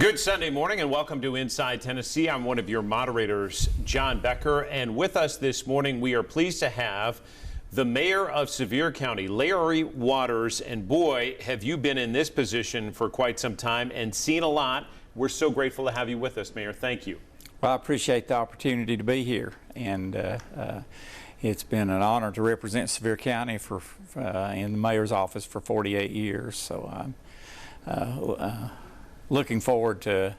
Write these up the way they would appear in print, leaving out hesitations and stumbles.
Good Sunday morning and welcome to Inside Tennessee. I'm one of your moderators, John Becker, and with us this morning we are pleased to have the mayor of Sevier County, Larry Waters. And boy, have you been in this position for quite some time and seen a lot. We're so grateful to have you with us, Mayor. Thank you. Well, I appreciate the opportunity to be here, and it's been an honor to represent Sevier County in the mayor's office for 48 years. So I'm looking forward to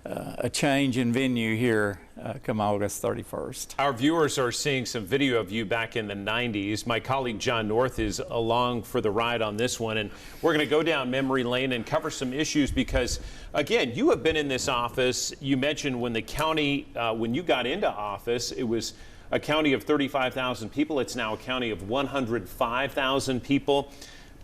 a change in venue here come August 31st. Our viewers are seeing some video of you back in the 90s. My colleague John North is along for the ride on this one, and we're going to go down memory lane and cover some issues because, again, you have been in this office. You mentioned when the county, when you got into office, it was a county of 35,000 people. It's now a county of 105,000 people.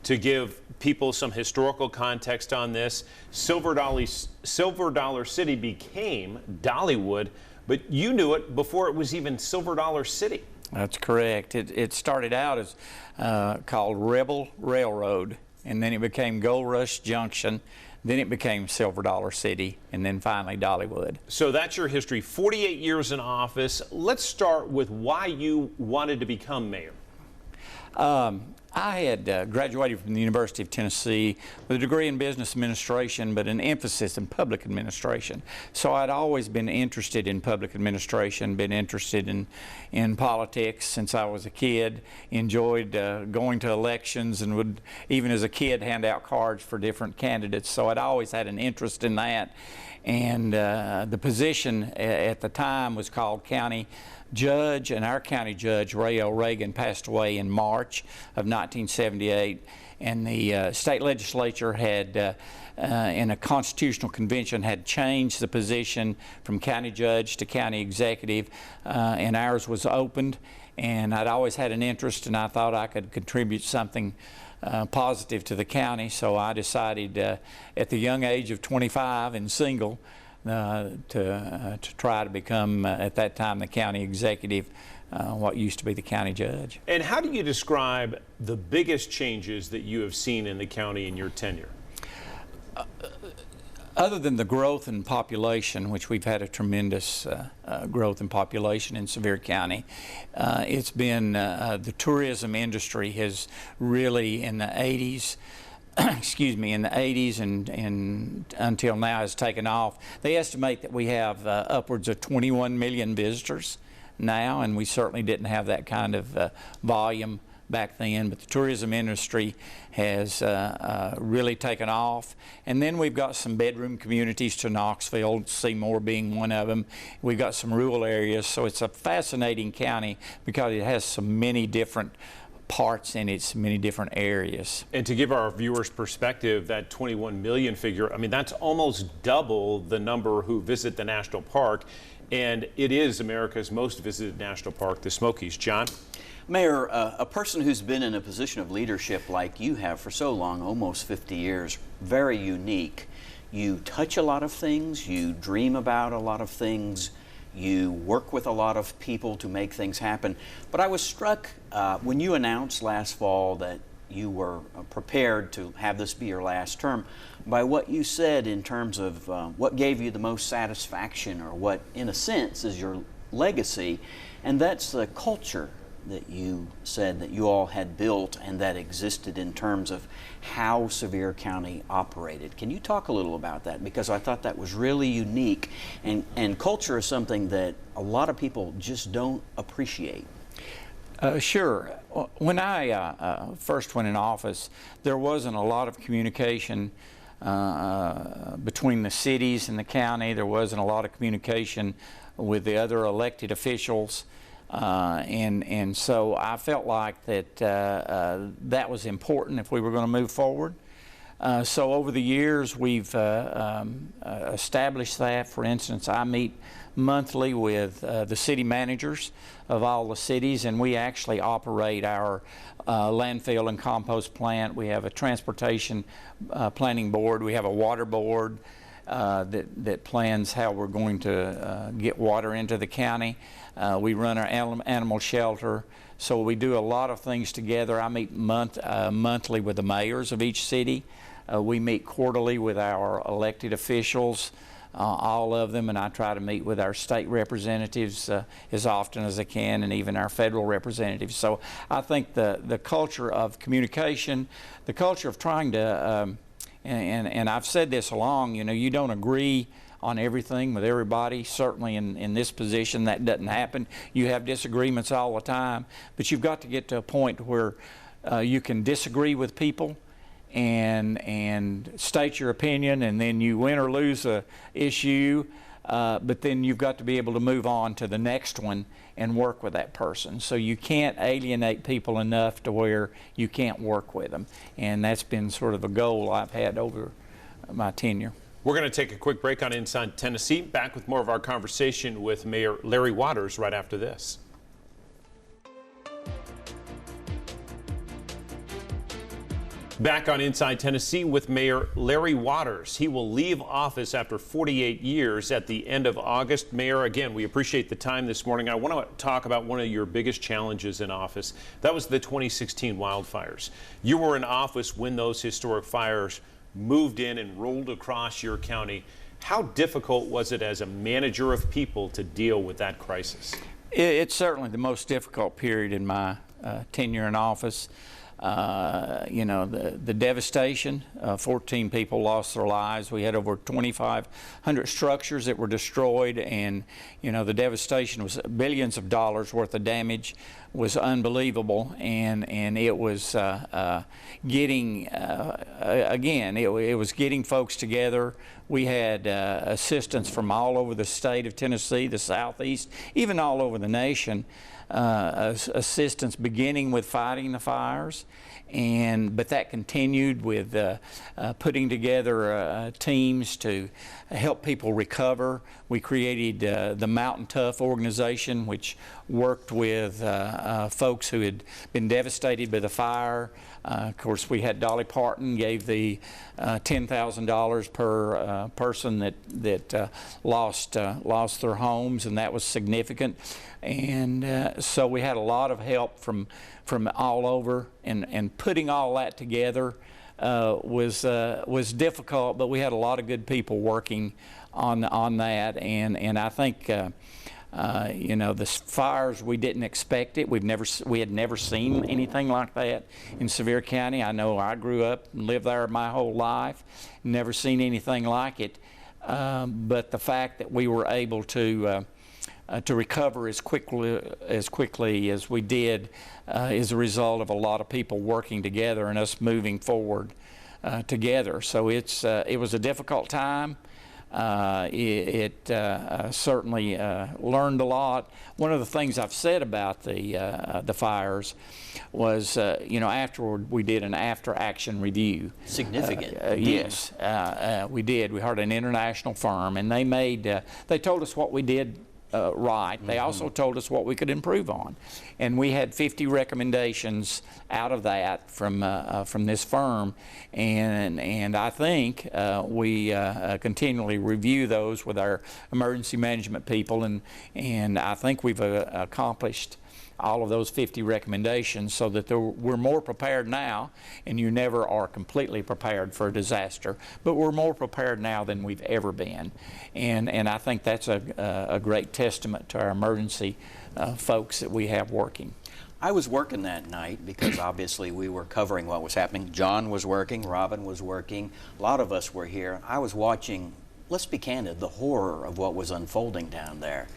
To give people some historical context on this, Silver Dollar City became Dollywood, but you knew it before it was even Silver Dollar City. That's correct. It started out as called Rebel Railroad, and then it became Gold Rush Junction, then it became Silver Dollar City, and then finally Dollywood. So that's your history, 48 years in office. Let's start with why you wanted to become mayor. I had graduated from the University of Tennessee with a degree in business administration, but an emphasis in public administration. So I'd always been interested in public administration, been interested in politics since I was a kid, enjoyed going to elections, and would, even as a kid, hand out cards for different candidates. So I'd always had an interest in that. And the position at the time was called county judge, and our county judge, Ray L. Reagan, passed away in March of 1978, and the state legislature had, in a constitutional convention, had changed the position from county judge to county executive, and ours was opened, and I'd always had an interest, and I thought I could contribute something positive to the county, so I decided at the young age of 25 and single to try to become, at that time, the county executive, what used to be the county judge. And how do you describe the biggest changes that you have seen in the county in your tenure? Other than the growth in population, which we've had a tremendous growth in population in Sevier County, it's been the tourism industry has really in the 80s, excuse me, in the 80s and until now has taken off. They estimate that we have upwards of 21 million visitors now, and we certainly didn't have that kind of volume back then, but the tourism industry has really taken off. And then we've got some bedroom communities to Knoxville, Seymour being one of them. We've got some rural areas, so it's a fascinating county because it has so many different parts in its many different areas. And to give our viewers perspective, that 21 million figure, I mean, that's almost double the number who visit the national park, and it is America's most visited national park, the Smokies. John? Mayor, a person who's been in a position of leadership like you have for so long, almost 50 years, very unique. You touch a lot of things, you dream about a lot of things, you work with a lot of people to make things happen. But I was struck when you announced last fall that you were prepared to have this be your last term by what you said in terms of what gave you the most satisfaction, or what, in a sense, is your legacy, and that's the culture that you said that you all had built and that existed in terms of how Sevier County operated. Can you talk a little about that? Because I thought that was really unique, and culture is something that a lot of people just don't appreciate. Sure. When I first went in office, there wasn't a lot of communication between the cities and the county. There wasn't a lot of communication with the other elected officials. And so I felt like that that was important if we were going to move forward. So over the years we've established that. For instance, I meet monthly with the city managers of all the cities, and we actually operate our landfill and compost plant. We have a transportation planning board. We have a water board that plans how we're going to get water into the county. We run our animal shelter. So we do a lot of things together. I meet monthly with the mayors of each city. We meet quarterly with our elected officials, all of them, and I try to meet with our state representatives as often as I can, and even our federal representatives. So I think the culture of communication, the culture of trying to, and I've said this along, you know, you don't agree on everything with everybody. Certainly in this position that doesn't happen. You have disagreements all the time, but you've got to get to a point where you can disagree with people and state your opinion, and then you win or lose a issue, but then you've got to be able to move on to the next one and work with that person. So you can't alienate people enough to where you can't work with them, and that's been sort of a goal I've had over my tenure. We're going to take a quick break on Inside Tennessee. Back with more of our conversation with Mayor Larry Waters right after this. Back on Inside Tennessee with Mayor Larry Waters. He will leave office after 48 years at the end of August. Mayor, again, we appreciate the time this morning. I want to talk about one of your biggest challenges in office. That was the 2016 wildfires. You were in office when those historic fires moved in and rolled across your county. How difficult was it as a manager of people to deal with that crisis? It's certainly the most difficult period in my tenure in office. You know, the devastation, 14 people lost their lives. We had over 2,500 structures that were destroyed, and, you know, the devastation was billions of dollars worth of damage, was unbelievable, and it was getting, again, it was getting folks together. We had assistance from all over the state of Tennessee, the Southeast, even all over the nation. Assistance beginning with fighting the fires, but that continued with putting together teams to help people recover. We created the Mountain Tough organization, which worked with folks who had been devastated by the fire. Of course, we had Dolly Parton gave the $10,000 per person that lost their homes, and that was significant. And so we had a lot of help from all over, and putting all that together was difficult, but we had a lot of good people working on that, and I think you know, the fires, we didn't expect it. We had never seen anything like that in Sevier County. I know I grew up and lived there my whole life, never seen anything like it. But the fact that we were able to recover as quickly as we did is a result of a lot of people working together and us moving forward together. So it was a difficult time. It certainly learned a lot. One of the things I've said about the fires was, you know, afterward we did an after-action review. Significant. Yes, we did. We hired an international firm, and they told us what we did right. They also told us what we could improve on, and we had 50 recommendations out of that from this firm, and I think we continually review those with our emergency management people, and I think we've accomplished all of those 50 recommendations, so that we're more prepared now, and you never are completely prepared for a disaster, but we're more prepared now than we've ever been. And I think that's a great testament to our emergency folks that we have working. I was working that night because obviously we were covering what was happening. John was working, Robin was working, a lot of us were here. I was watching, let's be candid, the horror of what was unfolding down there.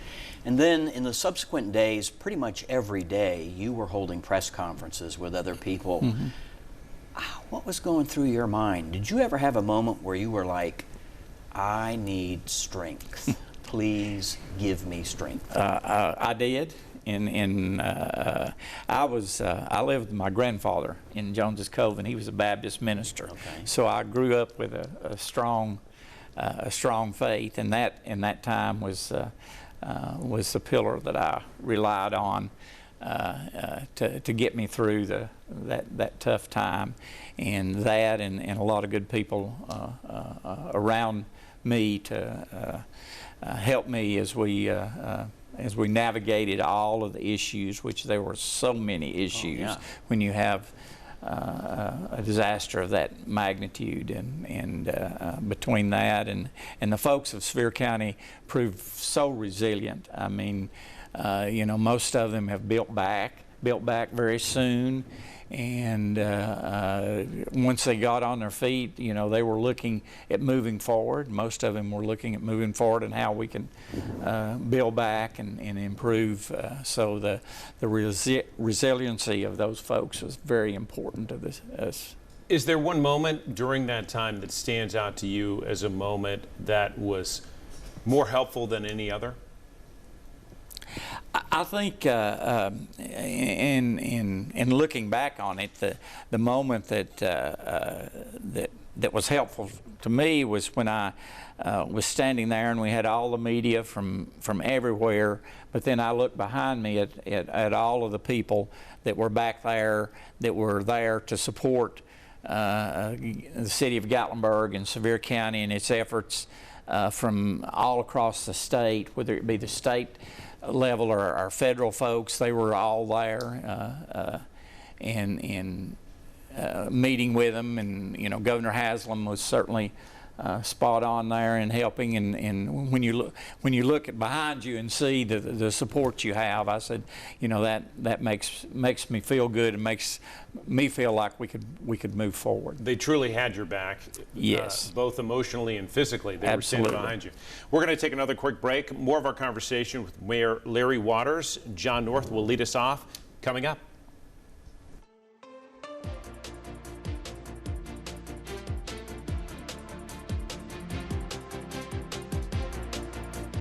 And then in the subsequent days, pretty much every day, you were holding press conferences with other people. What was going through your mind? Did you ever have a moment where you were like, I need strength. Please give me strength? I did. I lived with my grandfather in Jones's Cove, and he was a Baptist minister. Okay. So I grew up with a strong faith, and that in that time was the pillar that I relied on to get me through that tough time, and a lot of good people around me to help me as we navigated all of the issues, which there were so many issues when you have a disaster of that magnitude, and between that and the folks of Sevier County proved so resilient. I mean, you know, most of them have built back very soon, and once they got on their feet, you know, they were looking at moving forward. Most of them were looking at moving forward and how we can build back and improve. So the resiliency of those folks was very important to us. Is there one moment during that time that stands out to you as a moment that was more helpful than any other? I think in looking back on it, the moment that was helpful to me was when I was standing there and we had all the media from everywhere, but then I looked behind me at all of the people that were back there, that were there to support the city of Gatlinburg and Sevier County and its efforts from all across the state, whether it be the state level or our federal folks. They were all there and meeting with them, and you know, Governor Haslam was certainly spot on there in helping, and when you look at behind you and see the support you have, I said, you know, that makes me feel good and makes me feel like we could move forward. They truly had your back. Yes. Both emotionally and physically. They Absolutely. were standing behind you. We're going to take another quick break. More of our conversation with Mayor Larry Waters. John North will lead us off coming up.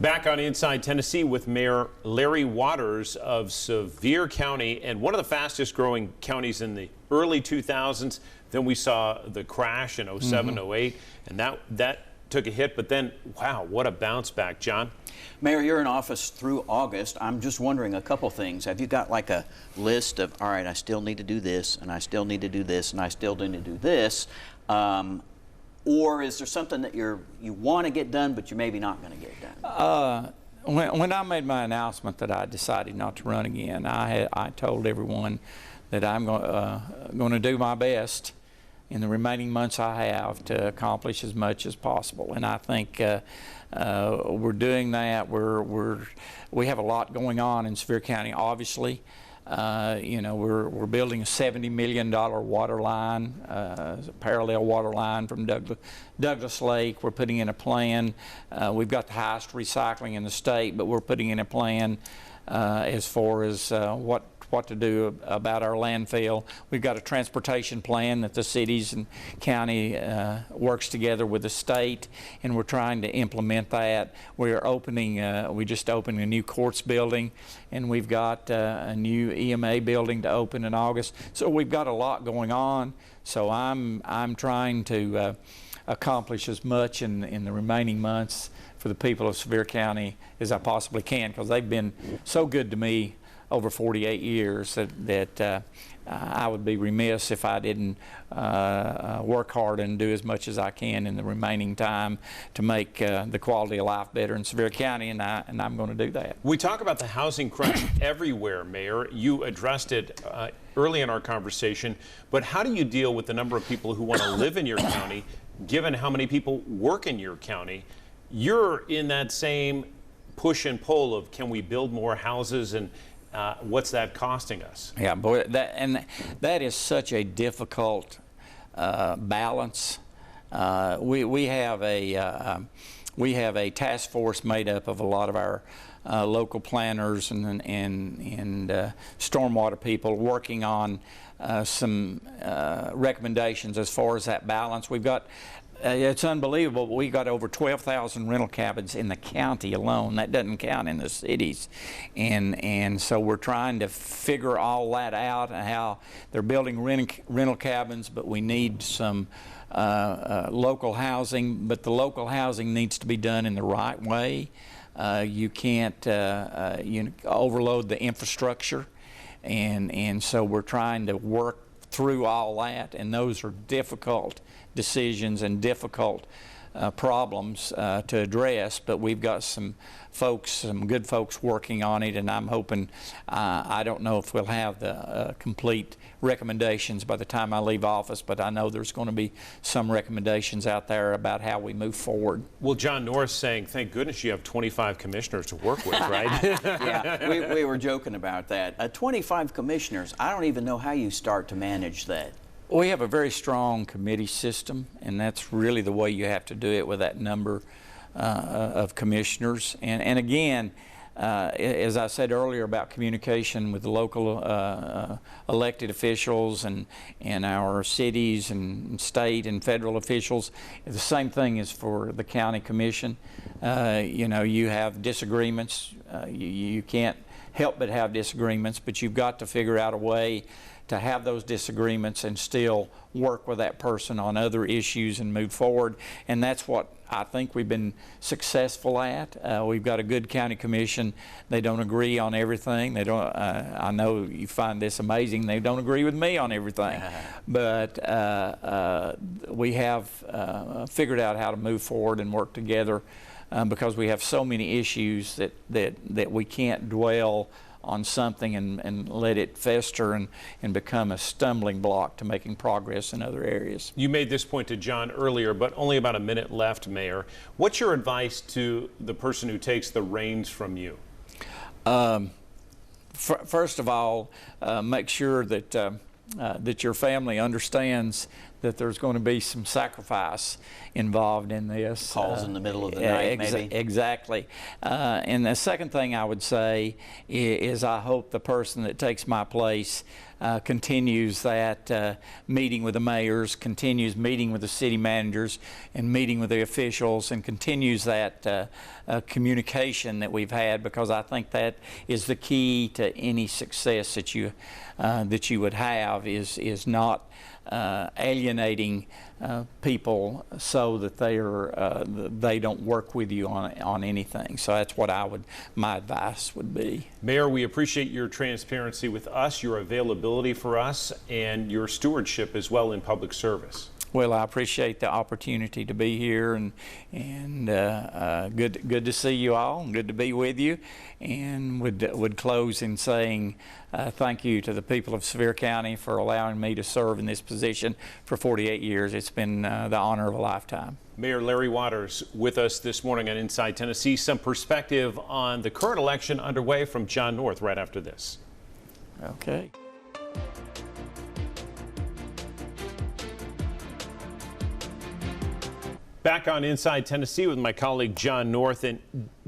Back on Inside Tennessee with Mayor Larry Waters of Sevier County, and one of the fastest growing counties in the early 2000s. Then we saw the crash in 07, 08, and that took a hit, but then, wow, what a bounce back. John? Mayor, you're in office through August. I'm just wondering a couple things. Have you got like a list of, all right, I still need to do this, and I still need to do this, and I still need to do this? Or is there something that you want to get done, but you're maybe not going to get done? When I made my announcement that I decided not to run again, I told everyone that I'm going to do my best in the remaining months I have to accomplish as much as possible. And I think we're doing that. We have a lot going on in Sevier County, obviously. You know, we're building a $70 million water line, a parallel water line from Douglas Lake. We're putting in a plan. We've got the highest recycling in the state, but we're putting in a plan as far as what to do about our landfill. We've got a transportation plan that the cities and county works together with the state, and we're trying to implement that. We just opened a new courts building, and we've got a new EMA building to open in August. So we've got a lot going on. So I'm trying to accomplish as much in the remaining months for the people of Sevier County as I possibly can, because they've been so good to me over 48 years that I would be remiss if I didn't work hard and do as much as I can in the remaining time to make the quality of life better in Sevier County, and I'm going to do that. We talk about the housing crunch everywhere, Mayor. You addressed it early in our conversation, but how do you deal with the number of people who want to live in your county, given how many people work in your county? You're in that same push and pull of, can we build more houses, and what's that costing us? Yeah, boy, that is such a difficult balance. We have a task force made up of a lot of our local planners and stormwater people working on some recommendations as far as that balance. We've got. It's unbelievable, but we got over 12,000 rental cabins in the county alone. That doesn't count in the cities. And so we're trying to figure all that out, and how they're building rental cabins, but we need some local housing. But the local housing needs to be done in the right way. You can't overload the infrastructure. And so we're trying to work through all that, and those are difficult decisions and difficult problems to address, but we've got some good folks working on it, and I'm hoping, I don't know if we'll have the complete recommendations by the time I leave office, but I know there's going to be some recommendations out there about how we move forward. Well, John North saying, thank goodness you have 25 commissioners to work with, right? Yeah, we were joking about that. 25 commissioners, I don't even know how you start to manage that. We have a very strong committee system, and that's really the way you have to do it with that number of commissioners. And again, as I said earlier about communication with the local elected officials and our cities and state and federal officials, the same thing is for the county commission. You know, you have disagreements. You can't help but have disagreements, but you've got to figure out a way to have those disagreements and still work with that person on other issues and move forward. And that's what I think we've been successful at. We've got a good county commission. They don't agree on everything. They don't. I know you find this amazing. They don't agree with me on everything, but we have figured out how to move forward and work together because we have so many issues that we can't dwell on something and let it fester and become a stumbling block to making progress in other areas. You made this point to John earlier, but only about a minute left, Mayor. What's your advice to the person who takes the reins from you? First of all, make sure that that your family understands that there's going to be some sacrifice involved in this. Calls in the middle of the night, maybe? Exactly. And the second thing I would say is I hope the person that takes my place continues that meeting with the mayors, continues meeting with the city managers and meeting with the officials, and continues that communication that we've had, because I think that is the key to any success that you would have, is not alienating people so that they don't work with you on anything. So that's what my advice would be. Mayor, we appreciate your transparency with us, your availability for us, and your stewardship as well in public service. Well, I appreciate the opportunity to be here, and good to see you all, and good to be with you, and would close in saying thank you to the people of Sevier County for allowing me to serve in this position for 48 years. It's been the honor of a lifetime. Mayor Larry Waters with us this morning on Inside Tennessee. Some perspective on the current election underway from John North right after this. Okay. Back on Inside Tennessee with my colleague John North. And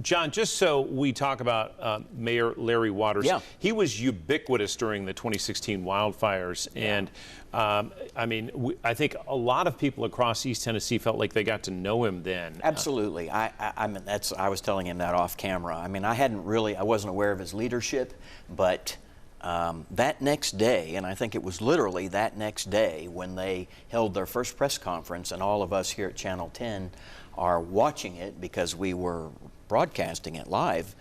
John, just so we talk about Mayor Larry Waters, yeah. He was ubiquitous during the 2016 wildfires. Yeah. And I mean, I think a lot of people across East Tennessee felt like they got to know him then. Absolutely. I mean, I was telling him that off camera. I mean, I wasn't aware of his leadership, but that next day, and I think it was literally that next day when they held their first press conference, and all of us here at Channel 10 are watching it because we were broadcasting it live,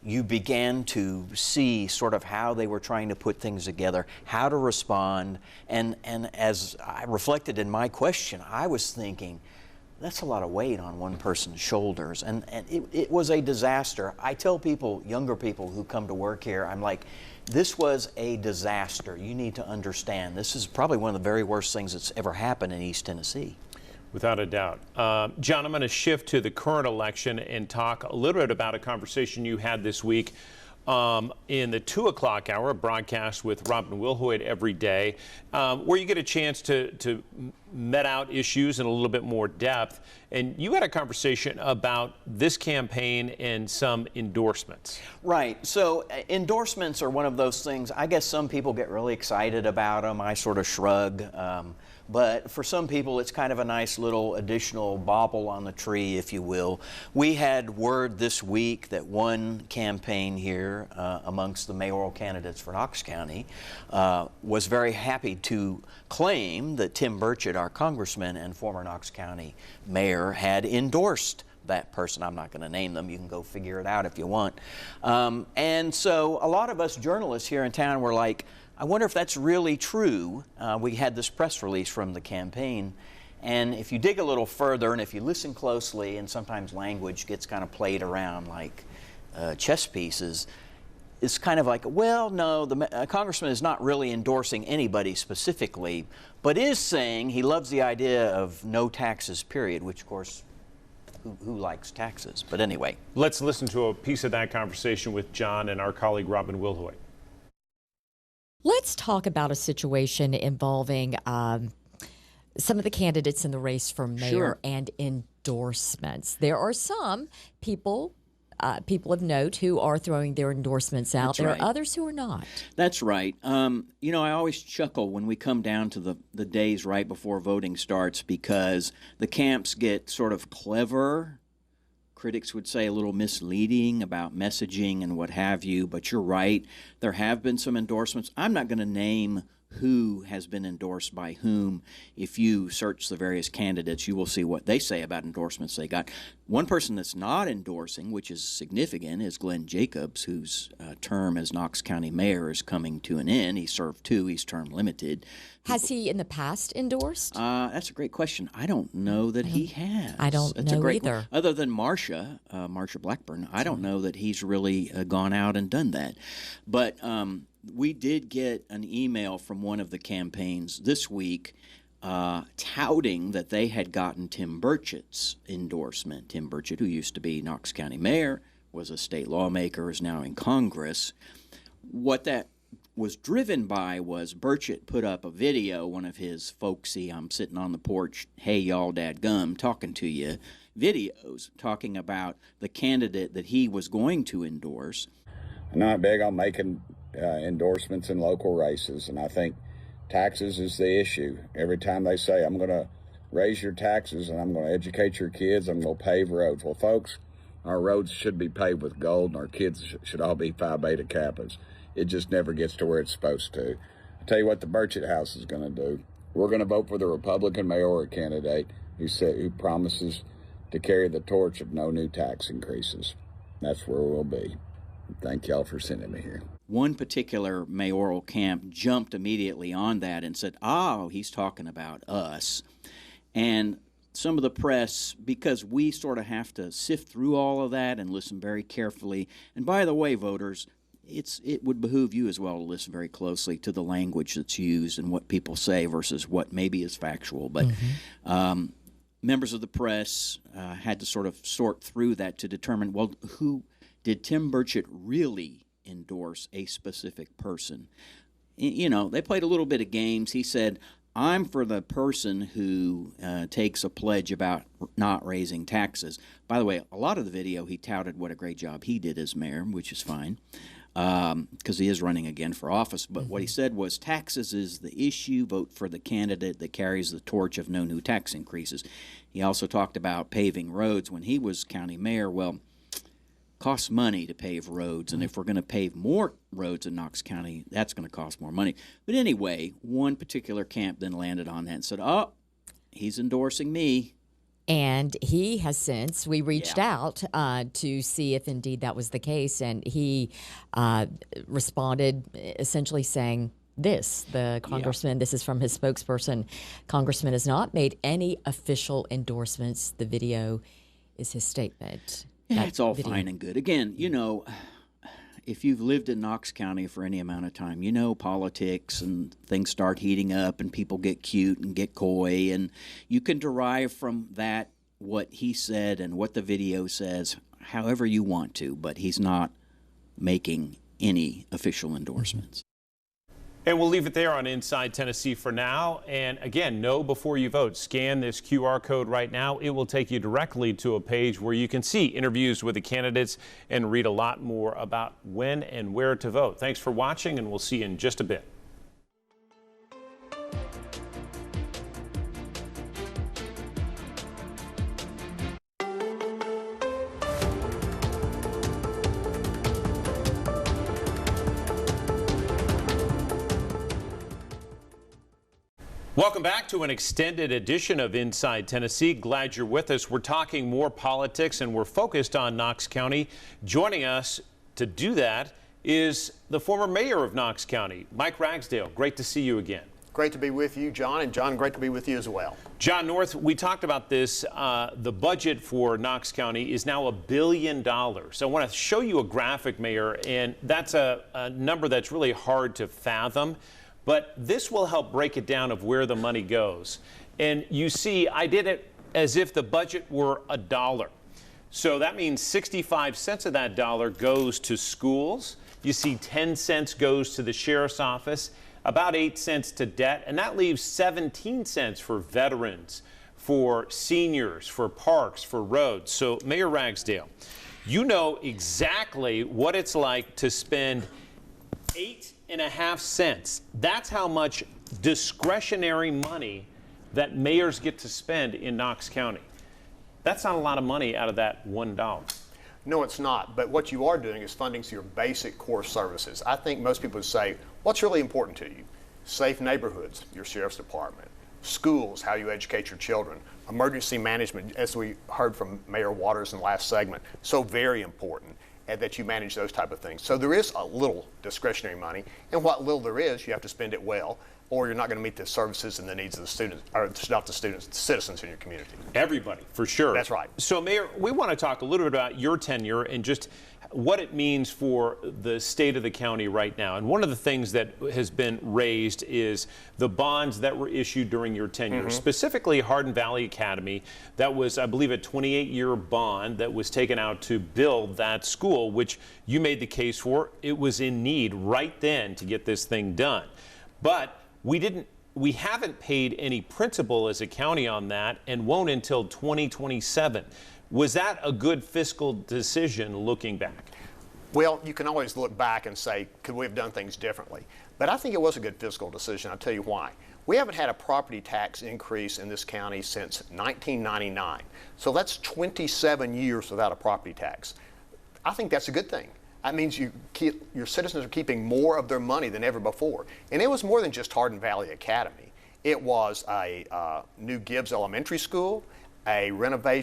you began to see sort of how they were trying to put things together, how to respond, and as I reflected in my question, I was thinking, that's a lot of weight on one person's shoulders, and it was a disaster. I tell people, younger people who come to work here, I'm like, this was a disaster. You need to understand. This is probably one of the very worst things that's ever happened in East Tennessee. Without a doubt. John, I'm going to shift to the current election and talk a little bit about a conversation you had this week in the 2 o'clock hour, a broadcast with Robin Wilhoit every day, where you get a chance to met out issues in a little bit more depth. And you had a conversation about this campaign and some endorsements. Right. So endorsements are one of those things. I guess some people get really excited about them. I sort of shrug. But for some people, it's kind of a nice little additional bauble on the tree, if you will. We had word this week that one campaign here amongst the mayoral candidates for Knox County was very happy to claim that Tim Burchett, our congressman and former Knox County mayor, had endorsed that person. I'm not going to name them. You can go figure it out if you want. And so a lot of us journalists here in town were like, I wonder if that's really true. We had this press release from the campaign, And if you dig a little further and if you listen closely, and sometimes language gets kind of played around like chess pieces, it's kind of like, well, no, the congressman is not really endorsing anybody specifically, but is saying he loves the idea of no taxes, period, which, of course, who likes taxes? But anyway. Let's listen to a piece of that conversation with John and our colleague Robin Wilhoit. Let's talk about a situation involving some of the candidates in the race for mayor Sure. and endorsements. There are some people of note who are throwing their endorsements out. That's There right. are others who are not. That's right. You know, I always chuckle when we come down to the days right before voting starts because the camps get sort of clever. Critics would say a little misleading about messaging and what have you, but you're right. There have been some endorsements. I'm not going to name who has been endorsed by whom. If you search the various candidates, you will see what they say about endorsements they got. One person that's not endorsing, which is significant, is Glenn Jacobs, whose term as Knox County mayor is coming to an end. He served 2. He's term limited. Has he in the past endorsed? That's a great question. I don't know that he has. I don't That's a know great either. Other than Marsha Blackburn, I don't know that he's really gone out and done that. But we did get an email from one of the campaigns this week touting that they had gotten Tim Burchett's endorsement. Tim Burchett, who used to be Knox County mayor, was a state lawmaker, is now in Congress. What that was driven by was Burchett put up a video, one of his folksy, I'm sitting on the porch, hey y'all dadgum, talking to you, videos talking about the candidate that he was going to endorse. I'm not big on making endorsements in local races, and I think taxes is the issue. Every time they say, I'm going to raise your taxes and I'm going to educate your kids, I'm going to pave roads. Well, folks, our roads should be paved with gold, and our kids should all be Phi Beta Kappas. It just never gets to where it's supposed to. I'll tell you what the Burchett House is going to do. We're going to vote for the Republican mayoral candidate who promises to carry the torch of no new tax increases. That's where we'll be. Thank y'all for sending me here. One particular mayoral camp jumped immediately on that and said, oh, he's talking about us. And some of the press, because we sort of have to sift through all of that and listen very carefully. And by the way, voters, it would behoove you as well to listen very closely to the language that's used and what people say versus what maybe is factual. But members of the press had to sort of sort through that to determine, well, who did Tim Burchett really endorse a specific person? You know, they played a little bit of games. He said, I'm for the person who takes a pledge about not raising taxes. By the way, a lot of the video he touted what a great job he did as mayor, which is fine, because he is running again for office. But what he said was taxes is the issue. Vote for the candidate that carries the torch of no new tax increases. He also talked about paving roads when he was county mayor. Well, costs money to pave roads, and if we're going to pave more roads in Knox County, that's going to cost more money. But anyway, one particular camp then landed on that and said, oh, he's endorsing me. And he has since, we reached out to see if indeed that was the case, and he responded essentially saying this, the congressman, this is from his spokesperson, congressman has not made any official endorsements. The video is his statement. Yeah, it's all fine and good. Again, you know, if you've lived in Knox County for any amount of time, you know politics and things start heating up and people get cute and get coy, and you can derive from that what he said and what the video says however you want to, but he's not making any official endorsements. And we'll leave it there on Inside Tennessee for now. And again, know before you vote. Scan this QR code right now. It will take you directly to a page where you can see interviews with the candidates and read a lot more about when and where to vote. Thanks for watching, and we'll see you in just a bit. Welcome back to an extended edition of Inside Tennessee. Glad you're with us. We're talking more politics, and we're focused on Knox County. Joining us to do that is the former mayor of Knox County, Mike Ragsdale. Great to see you again. Great to be with you, John, and John, great to be with you as well. John North, we talked about this. The budget for Knox County is now $1 billion. So I want to show you a graphic, Mayor, and that's a number that's really hard to fathom, but this will help break it down of where the money goes. And you see, I did it as if the budget were $1. So that means 65 cents of that dollar goes to schools. You see 10 cents goes to the sheriff's office, about 8 cents to debt, and that leaves 17 cents for veterans, for seniors, for parks, for roads. So Mayor Ragsdale, you know exactly what it's like to spend 8.5 cents. That's how much discretionary money that mayors get to spend in Knox County. That's not a lot of money out of that $1. No, it's not. But what you are doing is funding your basic core services. I think most people would say, what's really important to you? Safe neighborhoods, your sheriff's department, schools, how you educate your children, emergency management, as we heard from Mayor Waters in the last segment, so very important that you manage those type of things. So there is a little discretionary money, and what little there is, you have to spend it well, or you're not going to meet the services and the needs of the students, or not the students, the citizens in your community. Everybody, for sure. That's right. So, Mayor, we want to talk a little bit about your tenure and just what it means for the state of the county right now. And one of the things that has been raised is the bonds that were issued during your tenure, specifically Hardin Valley Academy. That was, I believe, a 28-year bond that was taken out to build that school, which you made the case for. It was in need right then to get this thing done. But we haven't paid any principal as a county on that and won't until 2027. Was that a good fiscal decision looking back? Well, you can always look back and say, could we have done things differently? But I think it was a good fiscal decision. I'll tell you why. We haven't had a property tax increase in this county since 1999. So that's 27 years without a property tax. I think that's a good thing. That means your citizens are keeping more of their money than ever before. And it was more than just Hardin Valley Academy. It was a new Gibbs Elementary School, a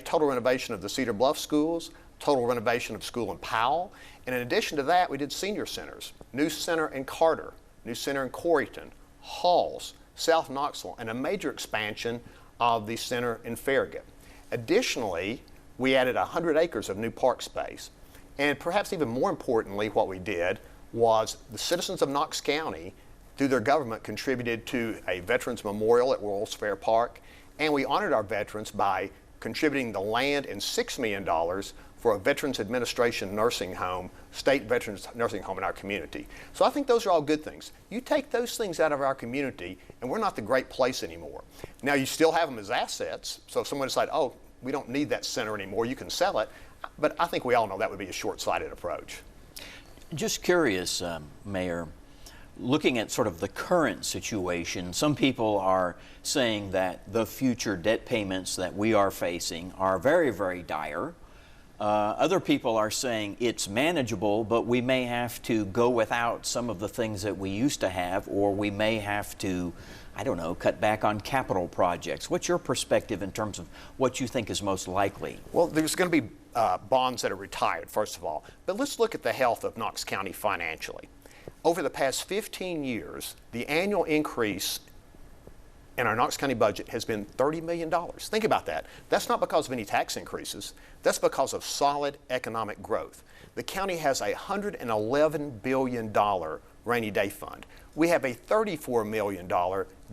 total renovation of the Cedar Bluff schools, total renovation of school in Powell. And in addition to that, we did senior centers, new center in Carter, new center in Coreyton, Halls, South Knoxville, and a major expansion of the center in Farragut. Additionally, we added 100 acres of new park space. And perhaps even more importantly, what we did was the citizens of Knox County, through their government, contributed to a Veterans Memorial at World's Fair Park, and we honored our veterans by contributing the land and $6 million for a Veterans Administration nursing home, state veterans nursing home in our community. So I think those are all good things. You take those things out of our community, and we're not the great place anymore. Now, you still have them as assets, so if someone decides, oh, we don't need that center anymore, you can sell it. But I think we all know that would be a short-sighted approach. Just curious, Mayor, looking at sort of the current situation, some people are saying that the future debt payments that we are facing are very, very dire. Other people are saying it's manageable, but we may have to go without some of the things that we used to have, or we may have to, I don't know, cut back on capital projects. What's your perspective in terms of what you think is most likely? Well, there's going to be bonds that are retired, first of all. But let's look at the health of Knox County financially. Over the past 15 years, the annual increase in our Knox County budget has been $30 million. Think about that. That's not because of any tax increases. That's because of solid economic growth. The county has a $111 billion rainy day fund. We have a $34 million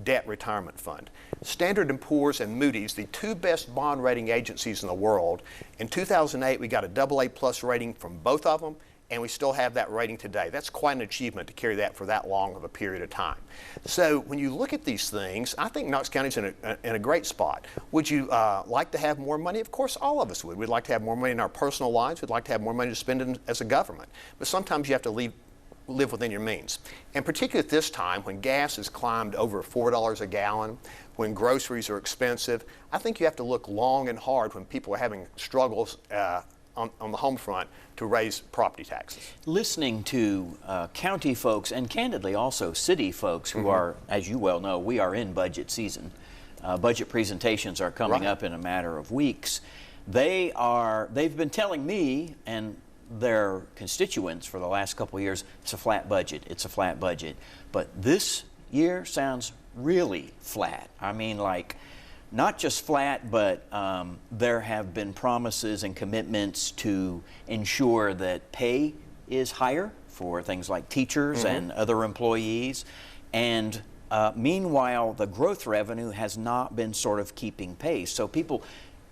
debt retirement fund. Standard & Poor's and Moody's, the two best bond rating agencies in the world, in 2008 we got a AA+ rating from both of them, and we still have that rating today. That's quite an achievement to carry that for that long of a period of time. So when you look at these things, I think Knox County's in a great spot. Would you like to have more money? Of course, all of us would. We'd like to have more money in our personal lives. We'd like to have more money to spend as a government. But sometimes you have to live within your means. And particularly at this time, when gas has climbed over $4 a gallon, when groceries are expensive, I think you have to look long and hard when people are having struggles on the home front to raise property taxes. Listening to county folks, and candidly also city folks who are, as you well know, we are in budget season. Budget presentations are coming up in a matter of weeks. They've been telling me and their constituents for the last couple of years, it's a flat budget, it's a flat budget. But this year sounds really flat. I mean, like, not just flat, but there have been promises and commitments to ensure that pay is higher for things like teachers and other employees. And meanwhile, the growth revenue has not been sort of keeping pace. So people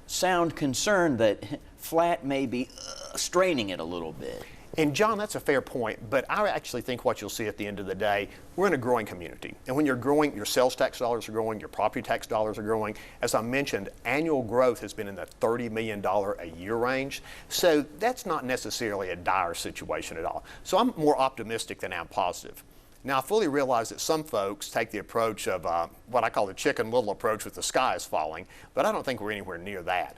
sound concerned that flat may be straining it a little bit. And John, that's a fair point, but I actually think what you'll see at the end of the day, we're in a growing community. And when you're growing, your sales tax dollars are growing, your property tax dollars are growing. As I mentioned, annual growth has been in the $30 million a year range. So that's not necessarily a dire situation at all. So I'm more optimistic than I'm positive. Now, I fully realize that some folks take the approach of what I call the Chicken Little approach with the sky is falling, but I don't think we're anywhere near that.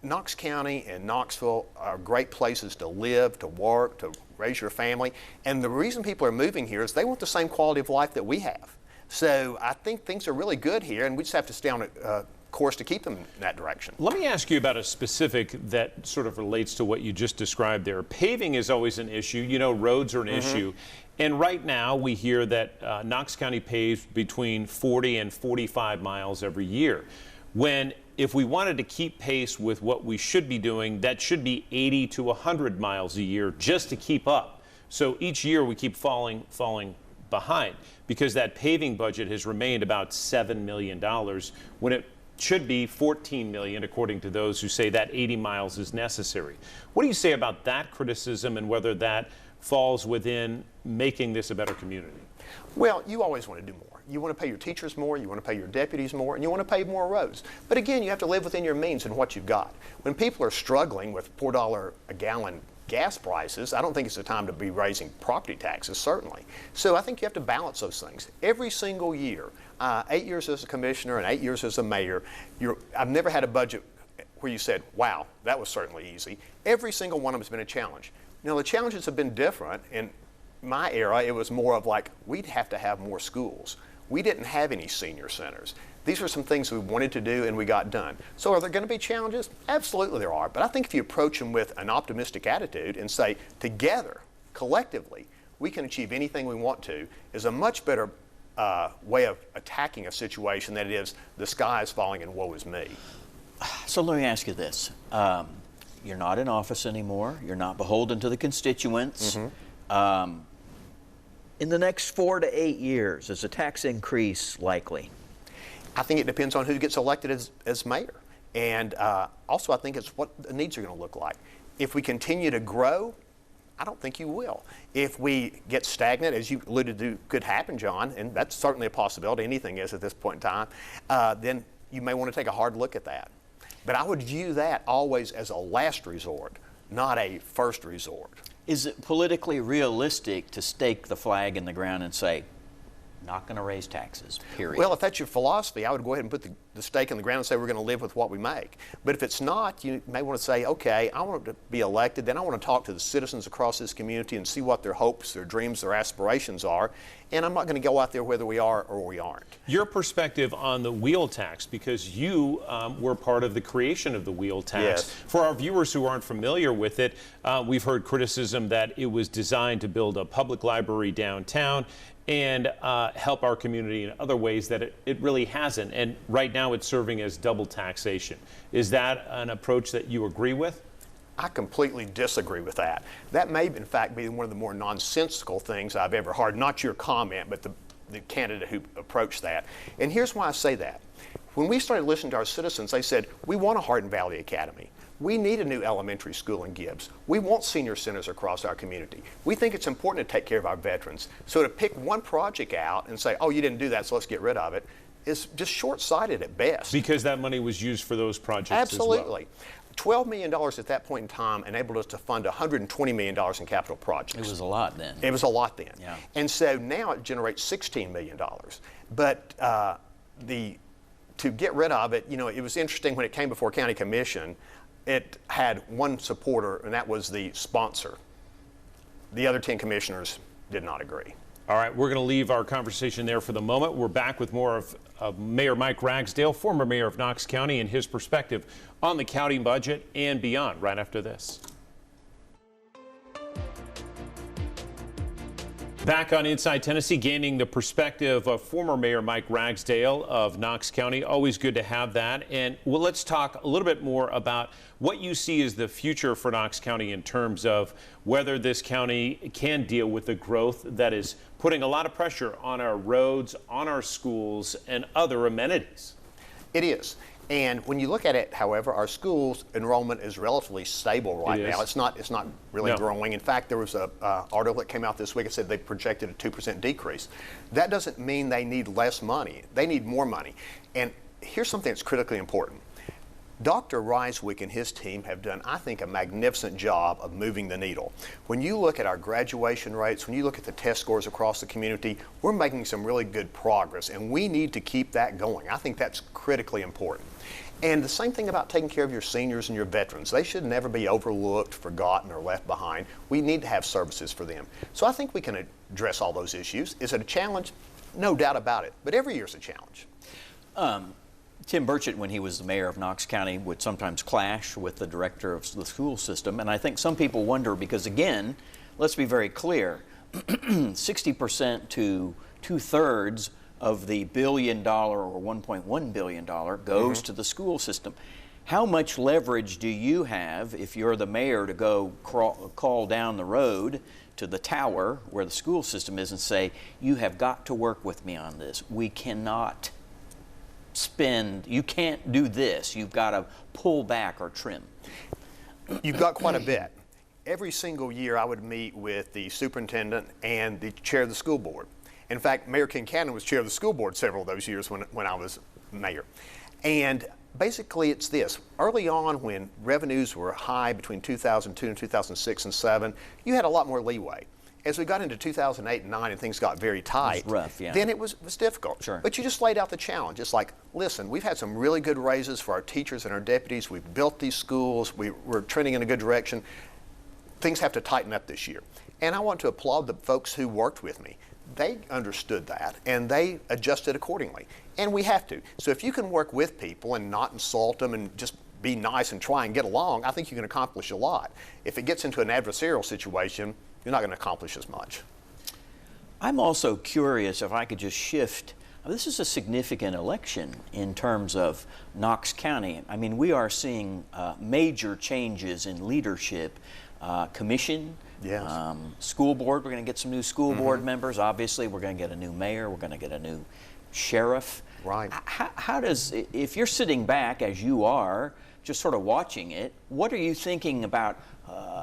Knox County and Knoxville are great places to live, to work, to raise your family. And the reason people are moving here is they want the same quality of life that we have. So I think things are really good here, and we just have to stay on a course to keep them in that direction. Let me ask you about a specific that sort of relates to what you just described there. Paving is always an issue. You know, roads are an issue. And right now we hear that Knox County paves between 40 and 45 miles every year. When if we wanted to keep pace with what we should be doing, that should be 80 to 100 miles a year just to keep up. So each year we keep falling behind because that paving budget has remained about $7 million when it should be $14 million, according to those who say that 80 miles is necessary. What do you say about that criticism and whether that falls within making this a better community? Well, you always want to do more. You want to pay your teachers more, you want to pay your deputies more, and you want to pay more roads. But again, you have to live within your means and what you've got. When people are struggling with $4 a gallon gas prices, I don't think it's the time to be raising property taxes, certainly. So I think you have to balance those things. Every single year, 8 years as a commissioner and 8 years as a mayor, I've never had a budget where you said, wow, that was certainly easy. Every single one of them has been a challenge. Now, the challenges have been different. In my era, it was more of like, we'd have to have more schools. We didn't have any senior centers. These were some things we wanted to do and we got done. So are there going to be challenges? Absolutely there are. But I think if you approach them with an optimistic attitude and say, together, collectively, we can achieve anything we want to, is a much better way of attacking a situation than it is the sky is falling and woe is me. So let me ask you this. You're not in office anymore. You're not beholden to the constituents. In the next 4 to 8 years, is a tax increase likely? I think it depends on who gets elected as mayor. And also I think it's what the needs are going to look like. If we continue to grow, I don't think you will. If we get stagnant, as you alluded to could happen, John, and that's certainly a possibility, anything is at this point in time, then you may want to take a hard look at that. But I would view that always as a last resort, not a first resort. Is it politically realistic to stake the flag in the ground and say, not going to raise taxes, period? Well, if that's your philosophy, I would go ahead and put the stake in the ground and say we're going to live with what we make. But if it's not, you may want to say, okay, I want to be elected, then I want to talk to the citizens across this community and see what their hopes, their dreams, their aspirations are, and I'm not going to go out there whether we are or we aren't. Your perspective on the wheel tax, because you were part of the creation of the wheel tax. Yes. For our viewers who aren't familiar with it, we've heard criticism that it was designed to build a public library downtown and help our community in other ways that it really hasn't. And right now it's serving as double taxation. Is that an approach that you agree with? I completely disagree with that. That may, in fact, be one of the more nonsensical things I've ever heard. Not your comment, but the candidate who approached that. And here's why I say that. When we started listening to our citizens, they said, we want a Hardin Valley Academy. We need a new elementary school in Gibbs. We want senior centers across our community. We think it's important to take care of our veterans. So to pick one project out and say, oh, you didn't do that, so let's get rid of it, is just short-sighted at best. Because that money was used for those projects Absolutely. as well. $12 million at that point in time enabled us to fund $120 million in capital projects. It was a lot then. It was a lot then. Yeah. And so now it generates $16 million. But to get rid of it, you know, it was interesting when it came before County Commission, it had one supporter, and that was the sponsor. The other 10 commissioners did not agree. All right, we're going to leave our conversation there for the moment. We're back with more of Mayor Mike Ragsdale, former mayor of Knox County, and his perspective on the county budget and beyond right after this. Back on Inside Tennessee, gaining the perspective of former Mayor Mike Ragsdale of Knox County. Always good to have that. And well, let's talk a little bit more about what you see as the future for Knox County in terms of whether this county can deal with the growth that is putting a lot of pressure on our roads, on our schools, and other amenities. It is. And when you look at it, however, our schools enrollment is relatively stable right now. It's not really growing. In fact, there was a article that came out this week that said they projected a 2% decrease. That doesn't mean they need less money. They need more money. And here's something that's critically important. Dr. Reiswick and his team have done, I think, a magnificent job of moving the needle. When you look at our graduation rates, when you look at the test scores across the community, we're making some really good progress, and we need to keep that going. I think that's critically important. And the same thing about taking care of your seniors and your veterans. They should never be overlooked, forgotten, or left behind. We need to have services for them. So I think we can address all those issues. Is it a challenge? No doubt about it. But every year's a challenge. Tim Burchett, when he was the mayor of Knox County, would sometimes clash with the director of the school system. And I think some people wonder because, again, let's be very clear, 60% to 2/3 of the $1 billion or $1.1 billion goes to the school system. How much leverage do you have if you're the mayor to go call down the road to the tower where the school system is and say, you have got to work with me on this. We cannot you can't do this. You've got to pull back or trim. You've got quite a bit. Every single year I would meet with the superintendent and the chair of the school board. In fact, Mayor Kincannon was chair of the school board several of those years when I was mayor. And basically it's this. Early on when revenues were high between 2002 and 2006 and 2007, you had a lot more leeway. As we got into 2008 and 2009 and things got very tight, it was rough, yeah. Then it was difficult. Sure. But you just laid out the challenge. It's like, listen, we've had some really good raises for our teachers and our deputies. We've built these schools. We're trending in a good direction. Things have to tighten up this year. And I want to applaud the folks who worked with me. They understood that and they adjusted accordingly. And we have to. So if you can work with people and not insult them and just be nice and try and get along, I think you can accomplish a lot. If it gets into an adversarial situation, you're not going to accomplish as much. I'm also curious if I could just shift. This is a significant election in terms of Knox County. I mean, we are seeing major changes in leadership, commission, school board. We're going to get some new school board members. Obviously, we're going to get a new mayor. We're going to get a new sheriff. Right. How does, if you're sitting back as you are, just sort of watching it, what are you thinking about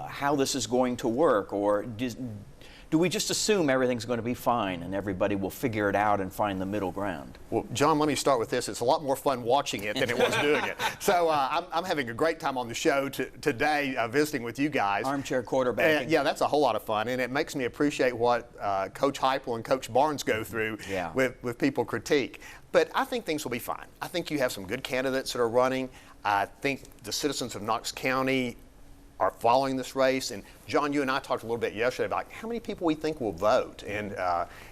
how this is going to work? Or do we just assume everything's going to be fine and everybody will figure it out and find the middle ground? Well, John, let me start with this. It's a lot more fun watching it than it was doing it. So I'm having a great time on the show today visiting with you guys. Armchair quarterbacking. Yeah, that's a whole lot of fun, and it makes me appreciate what Coach Heupel and Coach Barnes go through with people critique. But I think things will be fine. I think you have some good candidates that are running. I think the citizens of Knox County are following this race. And John, you and I talked a little bit yesterday about how many people we think will vote. And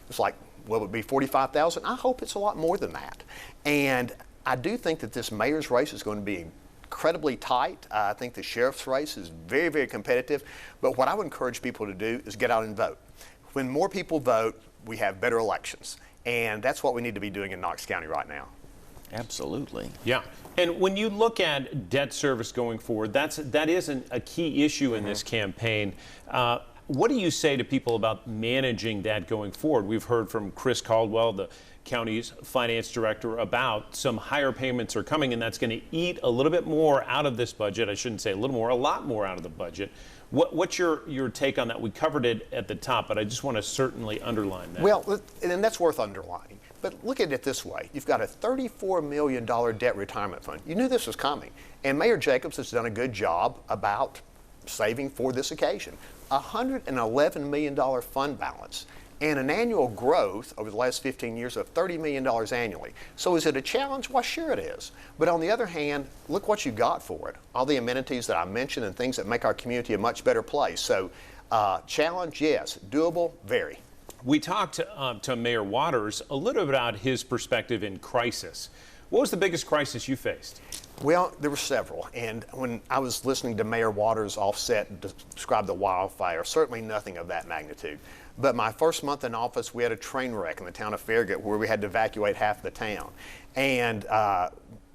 it's like, will it be 45,000? I hope it's a lot more than that. And I do think that this mayor's race is going to be incredibly tight. I think the sheriff's race is very, very competitive. But what I would encourage people to do is get out and vote. When more people vote, we have better elections. And that's what we need to be doing in Knox County right now. Absolutely. Yeah. And when you look at debt service going forward, that is a key issue in this campaign. What do you say to people about managing that going forward? We've heard from Chris Caldwell, the county's finance director, about some higher payments are coming, and that's going to eat a little bit more out of this budget. I shouldn't say a little more, a lot more out of the budget. What's your take on that? We covered it at the top, but I just want to certainly underline that. Well, and that's worth underlining. But look at it this way. You've got a $34 million debt retirement fund. You knew this was coming. And Mayor Jacobs has done a good job about saving for this occasion. $111 million fund balance and an annual growth over the last 15 years of $30 million annually. So is it a challenge? Well, sure it is. But on the other hand, look what you got for it. All the amenities that I mentioned and things that make our community a much better place. So challenge, yes. Doable, very. We talked to Mayor Waters a little bit about his perspective in crisis. What was the biggest crisis you faced? Well, there were several. And when I was listening to Mayor Waters offset describe the wildfire, certainly nothing of that magnitude. But my first month in office, we had a train wreck in the town of Farragut where we had to evacuate half the town. And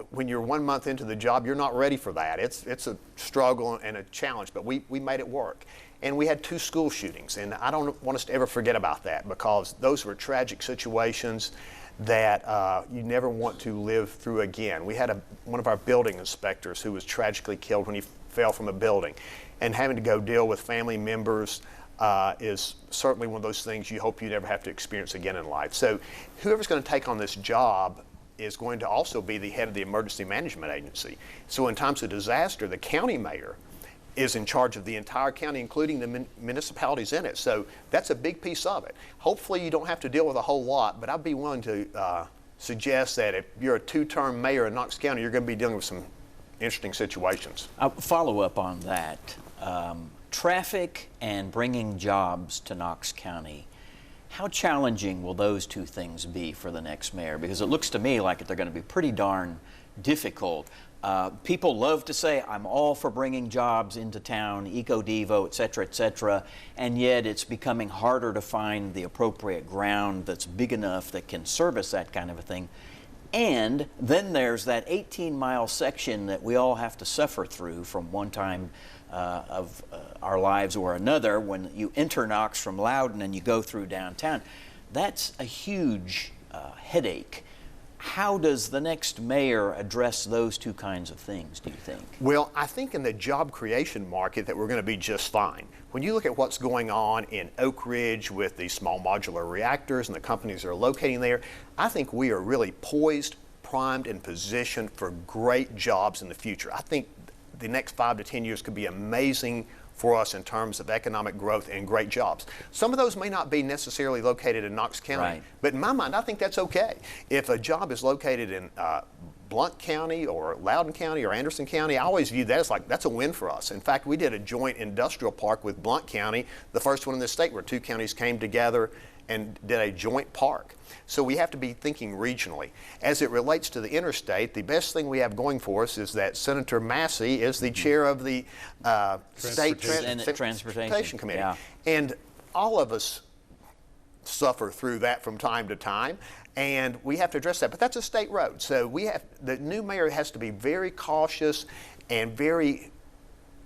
when you're 1 month into the job, you're not ready for that. It's a struggle and a challenge, but we made it work. And we had 2 school shootings, and I don't want us to ever forget about that, because those were tragic situations that you never want to live through again. We had one of our building inspectors who was tragically killed when he fell from a building, and having to go deal with family members is certainly one of those things you hope you never have to experience again in life. So whoever's going to take on this job is going to also be the head of the emergency management agency. So in times of disaster, the county mayor is in charge of the entire county, including the municipalities in it. So that's a big piece of it. Hopefully you don't have to deal with a whole lot, but I'd be willing to suggest that if you're a 2-term mayor in Knox County, you're going to be dealing with some interesting situations. I'll follow up on that. Traffic and bringing jobs to Knox County. How challenging will those 2 things be for the next mayor? Because it looks to me like they're going to be pretty darn difficult. People love to say, I'm all for bringing jobs into town, eco-devo, et cetera, and yet it's becoming harder to find the appropriate ground that's big enough that can service that kind of a thing. And then there's that 18-mile section that we all have to suffer through from one time of our lives or another when you enter Knox from Loudon and you go through downtown. That's a huge headache. How does the next mayor address those 2 kinds of things, do you think? Well, I think in the job creation market that we're going to be just fine. When you look at what's going on in Oak Ridge with the small modular reactors and the companies that are locating there, I think we are really poised, primed, and positioned for great jobs in the future. I think the next 5 to 10 years could be amazing for us in terms of economic growth and great jobs. Some of those may not be necessarily located in Knox County, right, but in my mind, I think that's okay. If a job is located in Blount County or Loudoun County or Anderson County, I always view that as like, that's a win for us. In fact, we did a joint industrial park with Blount County, the first one in the state where 2 counties came together and did a joint park. So we have to be thinking regionally. As it relates to the interstate, the best thing we have going for us is that Senator Massey is the chair of the State Transportation Committee. Yeah. And all of us suffer through that from time to time, and we have to address that. But that's a state road. So the new mayor has to be very cautious and very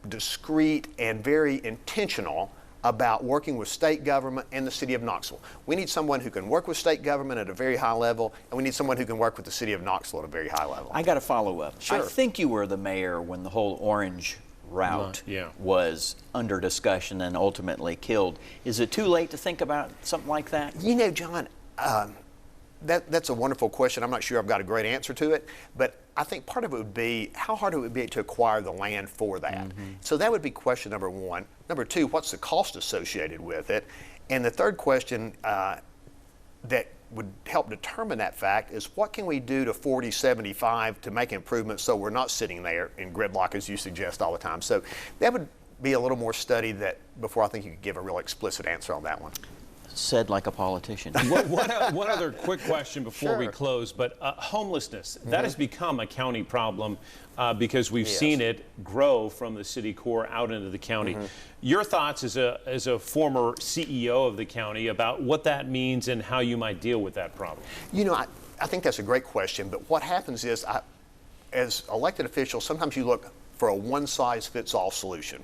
discreet and very intentional about working with state government and the city of Knoxville. We need someone who can work with state government at a very high level, and we need someone who can work with the city of Knoxville at a very high level. I got to follow up. Sure. I think you were the mayor when the whole Orange route was under discussion and ultimately killed. Is it too late to think about something like that? You know, John, that's a wonderful question. I'm not sure I've got a great answer to it, but I think part of it would be how hard it would be to acquire the land for that. So that would be question number 1. Number 2, what's the cost associated with it? And the third question that would help determine that fact is what can we do to 4075 to make improvements so we're not sitting there in gridlock as you suggest all the time. So that would be a little more study before I think you could give a real explicit answer on that one. Said like a politician. One other quick question before we Sure. close, but homelessness, that has become a county problem because we've Yes. seen it grow from the city core out into the county. Your thoughts as a former CEO of the county about what that means and how you might deal with that problem? You know, I think that's a great question, but what happens is as elected officials, sometimes you look for a one-size-fits-all solution.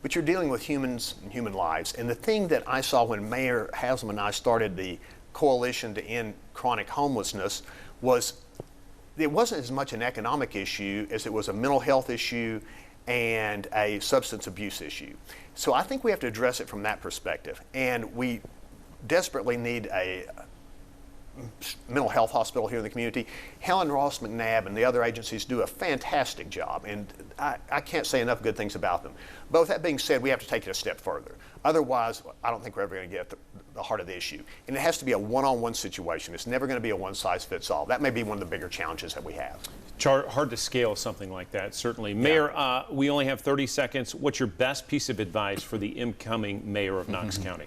But you're dealing with humans and human lives. And the thing that I saw when Mayor Haslam and I started the Coalition to End Chronic Homelessness was it wasn't as much an economic issue as it was a mental health issue and a substance abuse issue. So I think we have to address it from that perspective. And we desperately need a mental health hospital here in the community. Helen Ross McNabb and the other agencies do a fantastic job, and I can't say enough good things about them. But with that being said, we have to take it a step further. Otherwise, I don't think we're ever going to get at the heart of the issue. And it has to be a one-on-one situation. It's never going to be a one-size-fits-all. That may be one of the bigger challenges that we have. Hard to scale something like that, certainly. Mayor, we only have 30 seconds. What's your best piece of advice for the incoming mayor of Knox County?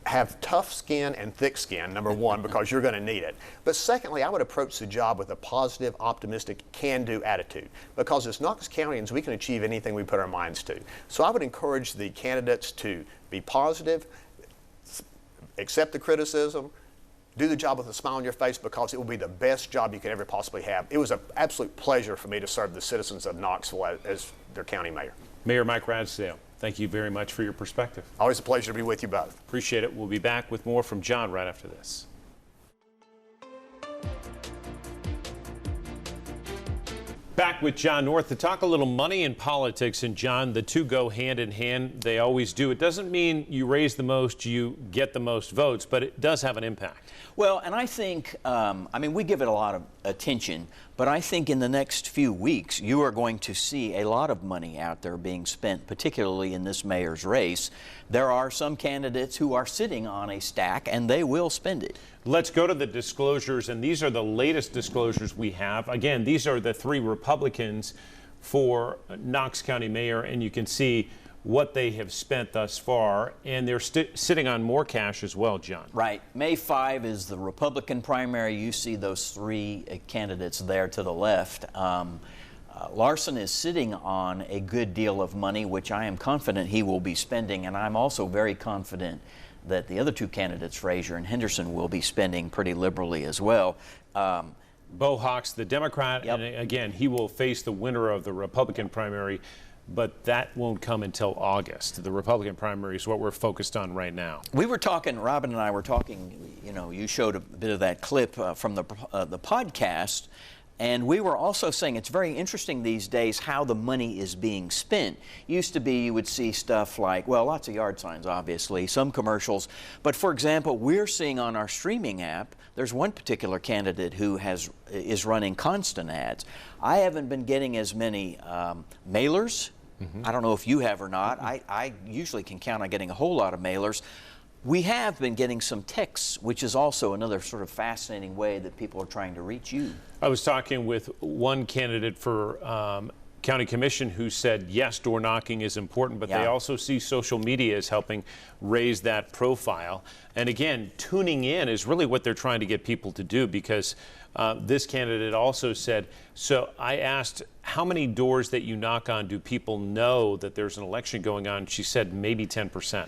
Have tough skin and thick skin, number 1, because you're going to need it. But secondly, I would approach the job with a positive, optimistic, can-do attitude, because as Knox Countyans, we can achieve anything we put our minds to. So I would encourage the candidates to be positive, accept the criticism, do the job with a smile on your face, because it will be the best job you could ever possibly have. It was an absolute pleasure for me to serve the citizens of Knoxville as their county mayor. Mayor Mike Ragsdale, thank you very much for your perspective. Always a pleasure to be with you both. Appreciate it. We'll be back with more from John right after this. Back with John North to talk a little money and politics. And John, the two go hand in hand. They always do. It doesn't mean you raise the most, you get the most votes, but it does have an impact. Well, and I think, I mean, we give it a lot of attention, but I think in the next few weeks, you are going to see a lot of money out there being spent, particularly in this mayor's race. There are some candidates who are sitting on a stack, and they will spend it. Let's go to the disclosures, and these are the latest disclosures we have. Again, these are the three Republicans for Knox County Mayor, and you can see what they have spent thus far, and they're sitting on more cash as well, John. Right. May 5 is the Republican primary. You see those three candidates there to the left. Larson is sitting on a good deal of money, which I am confident he will be spending, and I'm also very confident that the other two candidates, Frazier and Henderson, will be spending pretty liberally as well. Bo Hawks, the Democrat, Yep. and again, he will face the winner of the Republican primary, but that won't come until August. The Republican primary is what we're focused on right now. We were talking, Robin and I were talking, you know, you showed a bit of that clip from the podcast, and we were also saying it's very interesting these days how the money is being spent. Used to be you would see stuff like, well, lots of yard signs, obviously, some commercials. But for example, we're seeing on our streaming app, there's one particular candidate who is running constant ads. I haven't been getting as many mailers. I don't know if you have or not. I usually can count on getting a whole lot of mailers. We have been getting some texts, which is also another sort of fascinating way that people are trying to reach you. I was talking with one candidate for county commission who said, yes, door knocking is important, but they also see social media as helping raise that profile. And again, tuning in is really what they're trying to get people to do, because this candidate also said, so I asked, how many doors that you knock on do people know that there's an election going on? She said maybe 10%.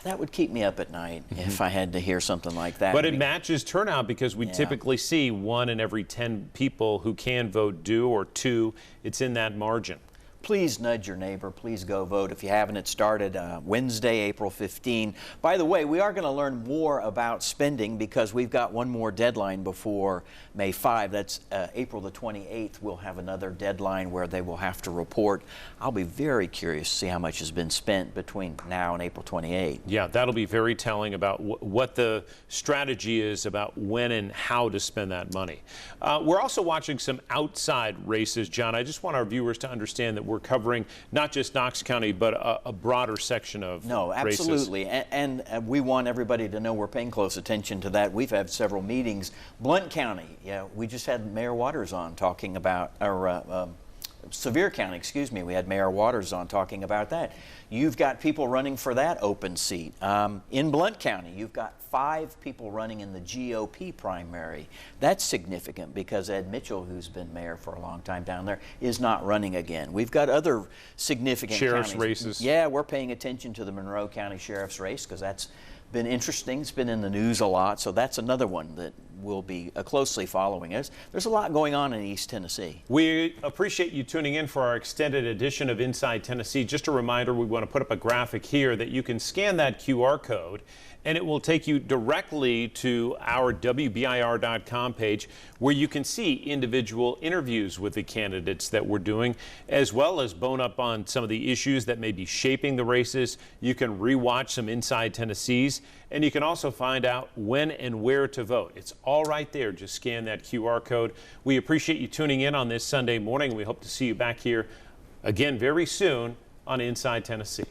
That would keep me up at night if I had to hear something like that. But it matches turnout, because we typically see 1 in every 10 people who can vote do, or 2. It's in that margin. Please nudge your neighbor. Please go vote. If you haven't, it started Wednesday, April 15. By the way, we are going to learn more about spending, because we've got one more deadline before May 5. That's April the 28th. We'll have another deadline where they will have to report. I'll be very curious to see how much has been spent between now and April 28th. Yeah, that'll be very telling about what the strategy is about when and how to spend that money. We're also watching some outside races, John. I just want our viewers to understand that we're covering not just Knox County, but a broader section of races. Absolutely. And we want everybody to know we're paying close attention to that. We've had several meetings. Blount County, we just had Mayor Waters on talking about, Sevier County, excuse me, we had Mayor Waters on talking about that. You've got people running for that open seat. In Blount County, you've got 5 people running in the GOP primary. That's significant, because Ed Mitchell, who's been mayor for a long time down there, is not running again. We've got other significant sheriff's counties. Races. Yeah, we're paying attention to the Monroe County Sheriff's race, because that's been interesting. It's been in the news a lot, so that's another one that we'll be closely following us. There's a lot going on in East Tennessee. We appreciate you tuning in for our extended edition of Inside Tennessee. Just a reminder, we want to put up a graphic here that you can scan that QR code, and it will take you directly to our WBIR.com page, where you can see individual interviews with the candidates that we're doing, as well as bone up on some of the issues that may be shaping the races. You can rewatch some Inside Tennessees, and you can also find out when and where to vote. It's all right there. Just scan that QR code. We appreciate you tuning in on this Sunday morning. We hope to see you back here again very soon on Inside Tennessee.